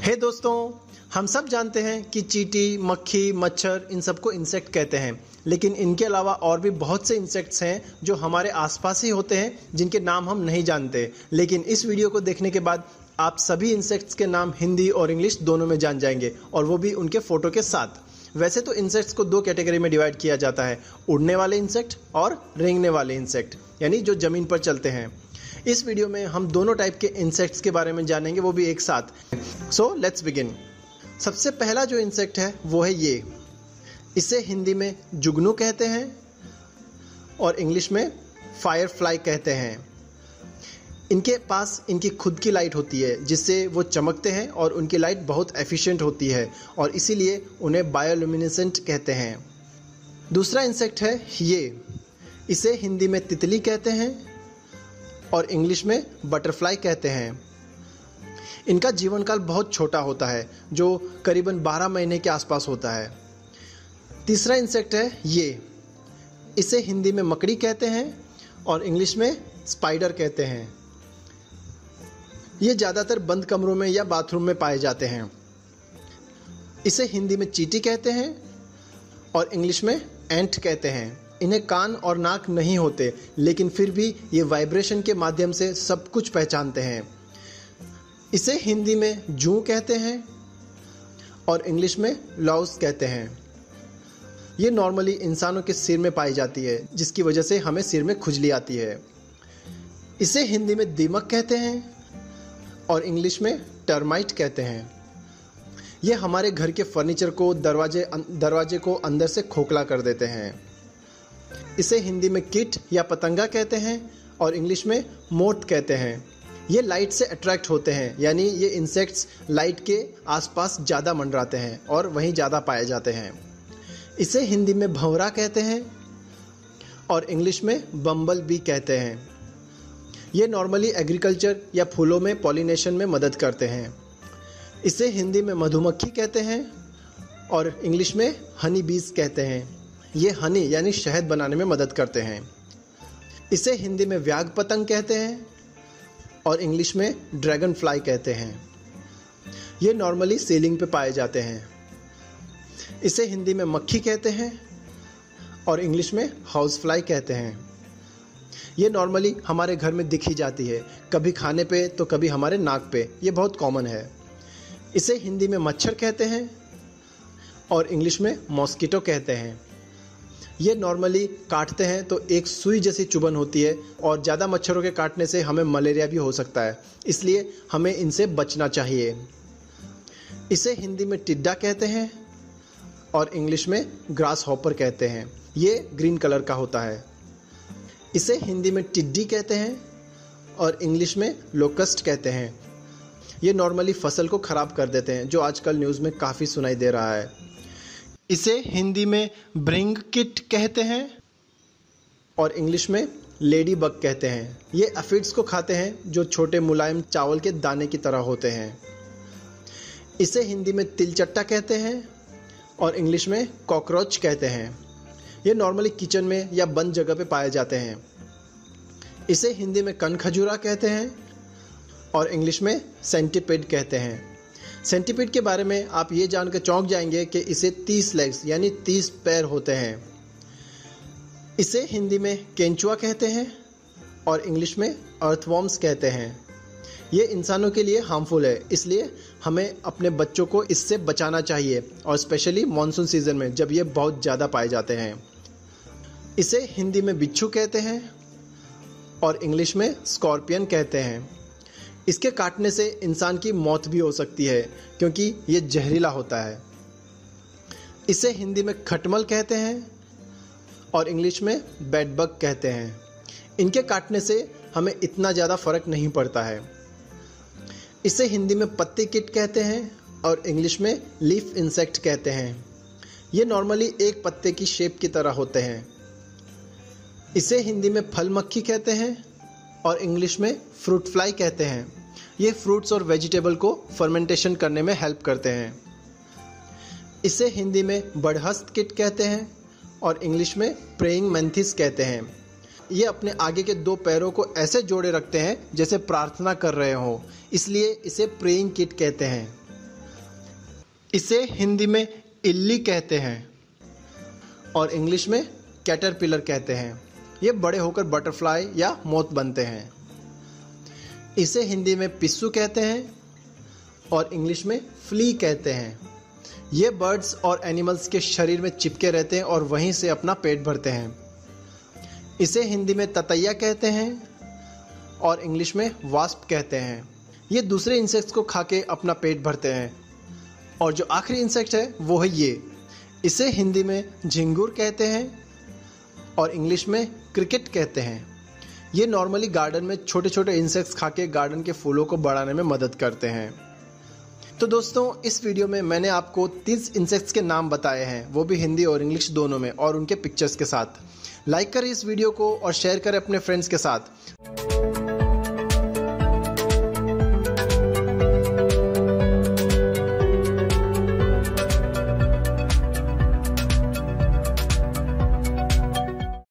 हे दोस्तों, हम सब जानते हैं कि चींटी, मक्खी, मच्छर इन सबको इंसेक्ट कहते हैं, लेकिन इनके अलावा और भी बहुत से इंसेक्ट्स हैं जो हमारे आसपास ही होते हैं, जिनके नाम हम नहीं जानते। लेकिन इस वीडियो को देखने के बाद आप सभी इंसेक्ट्स के नाम हिंदी और इंग्लिश दोनों में जान जाएंगे, और वो भी उनके फोटो के साथ। वैसे तो इंसेक्ट्स को दो कैटेगरी में डिवाइड किया जाता है, उड़ने वाले इंसेक्ट और रेंगने वाले इंसेक्ट, यानी जो जमीन पर चलते हैं। इस वीडियो में हम दोनों टाइप के इंसेक्ट्स के बारे में जानेंगे, वो भी एक साथ। So let's begin. सबसे पहला जो इंसेक्ट है वो है ये। इसे हिंदी में जुगनू कहते हैं और इंग्लिश में फायरफ्लाई कहते हैं। इनके पास इनकी खुद की लाइट होती है जिससे वो चमकते हैं, और उनकी लाइट बहुत एफिशिएंट होती है और इसीलिए उन्हें बायोल्यूमिनेसेंट कहते हैं। दूसरा इंसेक्ट है ये। इसे हिंदी में तितली कहते हैं और इंग्लिश में बटरफ्लाई कहते हैं। इनका जीवन काल बहुत छोटा होता है, जो करीबन 12 महीने के आसपास होता है। तीसरा इंसेक्ट है ये। इसे हिंदी में मकड़ी कहते हैं और इंग्लिश में स्पाइडर कहते हैं। ये ज़्यादातर बंद कमरों में या बाथरूम में पाए जाते हैं। इसे हिंदी में चींटी कहते हैं और इंग्लिश में एंट कहते हैं। इन्हें कान और नाक नहीं होते, लेकिन फिर भी ये वाइब्रेशन के माध्यम से सब कुछ पहचानते हैं। इसे हिंदी में जूं कहते हैं और इंग्लिश में लाउस कहते हैं। ये नॉर्मली इंसानों के सिर में पाई जाती है, जिसकी वजह से हमें सिर में खुजली आती है। इसे हिंदी में दीमक कहते हैं और इंग्लिश में टर्माइट कहते हैं। ये हमारे घर के फर्नीचर को, दरवाजे को अंदर से खोखला कर देते हैं। इसे हिंदी में कीट या पतंगा कहते हैं और इंग्लिश में मोथ कहते हैं। ये लाइट से अट्रैक्ट होते हैं, यानी ये इंसेक्ट्स लाइट के आसपास ज़्यादा मंडराते हैं और वहीं ज़्यादा पाए जाते हैं। इसे हिंदी में भंवरा कहते हैं और इंग्लिश में बम्बल बी कहते हैं। ये नॉर्मली एग्रीकल्चर या फूलों में पॉलिनेशन में मदद करते हैं। इसे हिंदी में मधुमक्खी कहते हैं और इंग्लिश में हनी बीज कहते हैं। ये हनी यानी शहद बनाने में मदद करते हैं। इसे हिंदी में व्याघ पतंग कहते हैं और इंग्लिश में ड्रैगन फ्लाई कहते हैं। ये नॉर्मली सीलिंग पे पाए जाते हैं। इसे हिंदी में मक्खी कहते हैं और इंग्लिश में हाउस फ्लाई कहते हैं। ये नॉर्मली हमारे घर में दिख ही जाती है, कभी खाने पे तो कभी हमारे नाक पे। ये बहुत कॉमन है। इसे हिंदी में मच्छर कहते हैं और इंग्लिश में मॉस्किटो कहते हैं। ये नॉर्मली काटते हैं तो एक सुई जैसी चुभन होती है, और ज़्यादा मच्छरों के काटने से हमें मलेरिया भी हो सकता है, इसलिए हमें इनसे बचना चाहिए। इसे हिंदी में टिड्डा कहते हैं और इंग्लिश में ग्रास हॉपर कहते हैं। ये ग्रीन कलर का होता है। इसे हिंदी में टिड्डी कहते हैं और इंग्लिश में लोकस्ट कहते हैं। ये नॉर्मली फसल को ख़राब कर देते हैं, जो आजकल न्यूज़ में काफ़ी सुनाई दे रहा है। इसे हिंदी में ब्रिंगकिट कहते हैं और इंग्लिश में लेडी बग कहते हैं। ये एफिड्स को खाते हैं, जो छोटे मुलायम चावल के दाने की तरह होते हैं। इसे हिंदी में तिलचट्टा कहते हैं और इंग्लिश में कॉकरोच कहते हैं। ये नॉर्मली किचन में या बंद जगह पे पाए जाते हैं। इसे हिंदी में कनखजूरा कहते हैं और इंग्लिश में सेंटीपिड कहते हैं। सेंटीपिड के बारे में आप ये जानकर चौंक जाएंगे कि इसे 30 लेग्स यानी 30 पैर होते हैं। इसे हिंदी में केंचुआ कहते हैं और इंग्लिश में अर्थवॉर्म्स कहते हैं। ये इंसानों के लिए हार्मफुल है, इसलिए हमें अपने बच्चों को इससे बचाना चाहिए, और स्पेशली मॉनसून सीजन में जब ये बहुत ज़्यादा पाए जाते हैं। इसे हिंदी में बिच्छू कहते हैं और इंग्लिश में स्कॉर्पियन कहते हैं। इसके काटने से इंसान की मौत भी हो सकती है, क्योंकि ये जहरीला होता है। इसे हिंदी में खटमल कहते हैं और इंग्लिश में बेडबग कहते हैं। इनके काटने से हमें इतना ज़्यादा फर्क नहीं पड़ता है। इसे हिंदी में पत्ती कीट कहते हैं और इंग्लिश में लीफ इंसेक्ट कहते हैं। ये नॉर्मली एक पत्ते की शेप की तरह होते हैं। इसे हिंदी में फल मक्खी कहते हैं और इंग्लिश में फ्रूट फ्लाई कहते हैं। ये फ्रूट्स और वेजिटेबल को फर्मेंटेशन करने में हेल्प करते हैं। इसे हिंदी में बड़हस्त कीट कहते हैं और इंग्लिश में प्रेइंग मैंथिस कहते हैं। ये अपने आगे के 2 पैरों को ऐसे जोड़े रखते हैं जैसे प्रार्थना कर रहे हो, इसलिए इसे प्रेइंग किट कहते हैं। इसे हिंदी में इल्ली कहते हैं और इंग्लिश में कैटरपिलर कहते हैं। ये बड़े होकर बटरफ्लाई या मोथ बनते हैं। इसे हिंदी में पिस्सू कहते हैं और इंग्लिश में फ्ली कहते हैं। ये बर्ड्स और एनिमल्स के शरीर में चिपके रहते हैं और वहीं से अपना पेट भरते हैं। इसे हिंदी में ततैया कहते हैं और इंग्लिश में वास्प कहते हैं। ये दूसरे इंसेक्ट्स को खा के अपना पेट भरते हैं। और जो आखिरी इंसेक्ट है वो है ये। इसे हिंदी में झिंगुर कहते हैं और इंग्लिश में क्रिकेट कहते हैं। ये नॉर्मली गार्डन में छोटे छोटे इंसेक्ट्स खा के गार्डन के फूलों को बढ़ाने में मदद करते हैं। तो दोस्तों, इस वीडियो में मैंने आपको 30 इंसेक्ट्स के नाम बताए हैं, वो भी हिंदी और इंग्लिश दोनों में, और उनके पिक्चर्स के साथ। लाइक करें इस वीडियो को और शेयर करें अपने फ्रेंड्स के साथ।